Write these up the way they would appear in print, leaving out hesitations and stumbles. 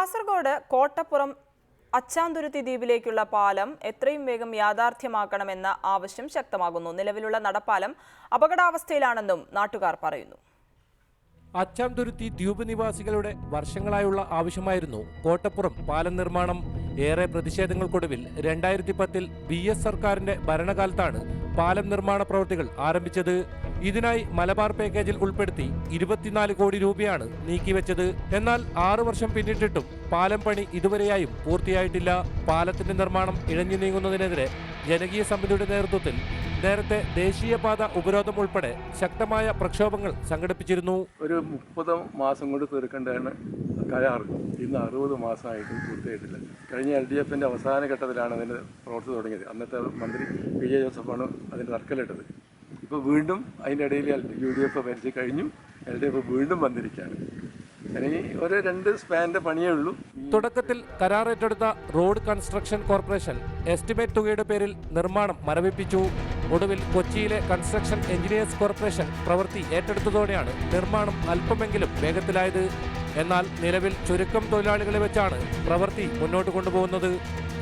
കാസർഗോഡ് കോട്ടപ്പുറം അച്ചാന്തുരുത്തി ദ്വീപിലേക്കുള്ള പാലം എത്രയും വേഗം യാഥാർത്ഥ്യമാക്കണമെന്ന ആവശ്യം ശക്തമാകുന്നു. നിലവിലുള്ള നടപ്പാലം അപകടാവസ്ഥയിലാണെന്നും നാട്ടുകാർ പറയുന്നു. അച്ചാന്തുരുത്തി ദ്വീപ് നിവാസികളുടെ വർഷങ്ങളായുള്ള ആവശ്യമായിരുന്നു കോട്ടപ്പുറം പാലം നിർമ്മാണം. ഏറെ പ്രതിഷേധങ്ങൾക്കൊടുവിൽ 2010-ൽ BS സർക്കാരിന്റെ ഭരണകാലത്താണ് പാലം നിർമ്മാണ പ്രവൃത്തികൾ ആരംഭിച്ചത്. ഇതിനായി മലബാർ പാക്കേജിൽ ഉൾപ്പെടുത്തി 24 കോടി രൂപയാണ് നീക്കിവെച്ചത്. എന്നാൽ 6 വർഷം പിന്നിട്ടിട്ടും പാലം പണി ഇതുവരെയായും പൂർത്തിയായിട്ടില്ല. പാലത്തിന്റെ നിർമ്മാണം ഇഴഞ്ഞു നീങ്ങുന്നതിനെതിരെ ജനകീയ സമിതിയുടെ നേതൃത്വത്തിൽ നേരത്തെ ദേശീയപാത ഉപരോധം ഉൾപ്പെടെ ശക്തമായ പ്രക്ഷോഭങ്ങൾ സംഘടിപ്പിച്ചിരുന്നു. ഒരു 30 മാസം കൊണ്ട് തീർക്കേണ്ടതാണ് കരാർ. ഇന്ന് 60 മാസമായിട്ടും പൂർത്തിയായിട്ടില്ല. കഴിഞ്ഞ LDFന്റെ അവസാന ഘട്ടത്തിലാണ് അതിൻ്റെ പ്രവർത്തി തുടങ്ങിയത്. അന്നത്തെ മന്ത്രി PJ ജോസഫാണ് അതിൻ്റെ തർക്കലിട്ടത്. ഇപ്പോൾ വീണ്ടും അതിൻ്റെ ഇടയിൽ UDF ഭരിച്ച് കഴിഞ്ഞു, LDF വീണ്ടും വന്നിരിക്കുകയാണ്. അല്ലെങ്കിൽ ഒരു 2 സ്പാൻ്റെ പണിയേ ഉള്ളൂ. തുടക്കത്തിൽ കരാർ ഏറ്റെടുത്ത റോഡ് കൺസ്ട്രക്ഷൻ കോർപ്പറേഷൻ എസ്റ്റിമേറ്റ് തുകയുടെ പേരിൽ നിർമ്മാണം മരവിപ്പിച്ചു. ഒടുവിൽ കൊച്ചിയിലെ കൺസ്ട്രക്ഷൻ എഞ്ചിനീയേഴ്സ് കോർപ്പറേഷൻ പ്രവൃത്തി ഏറ്റെടുത്തതോടെയാണ് നിർമ്മാണം അല്പമെങ്കിലും വേഗത്തിലായത്. എന്നാൽ നിലവിൽ ചുരുക്കം തൊഴിലാളികളെ വെച്ചാണ് പ്രവൃത്തി മുന്നോട്ട് കൊണ്ടുപോകുന്നത്.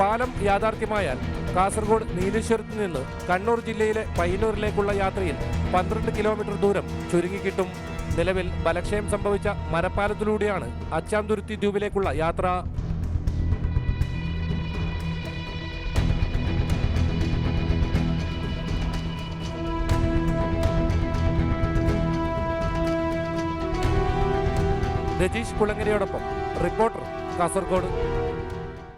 പാലം യാഥാർത്ഥ്യമായാൽ കാസർഗോഡ് നീലേശ്വരത്ത് നിന്ന് കണ്ണൂർ ജില്ലയിലെ പയ്യന്നൂരിലേക്കുള്ള യാത്രയിൽ 12 കിലോമീറ്റർ ദൂരം ചുരുങ്ങിക്കിട്ടും. നിലവിൽ ബലക്ഷയം സംഭവിച്ച മരപ്പാലത്തിലൂടെയാണ് അച്ചാന്തുരുത്തി ദ്വീപിലേക്കുള്ള യാത്ര. രജീഷ് കുളങ്ങരയോടൊപ്പം റിപ്പോർട്ടർ കാസർഗോഡ്.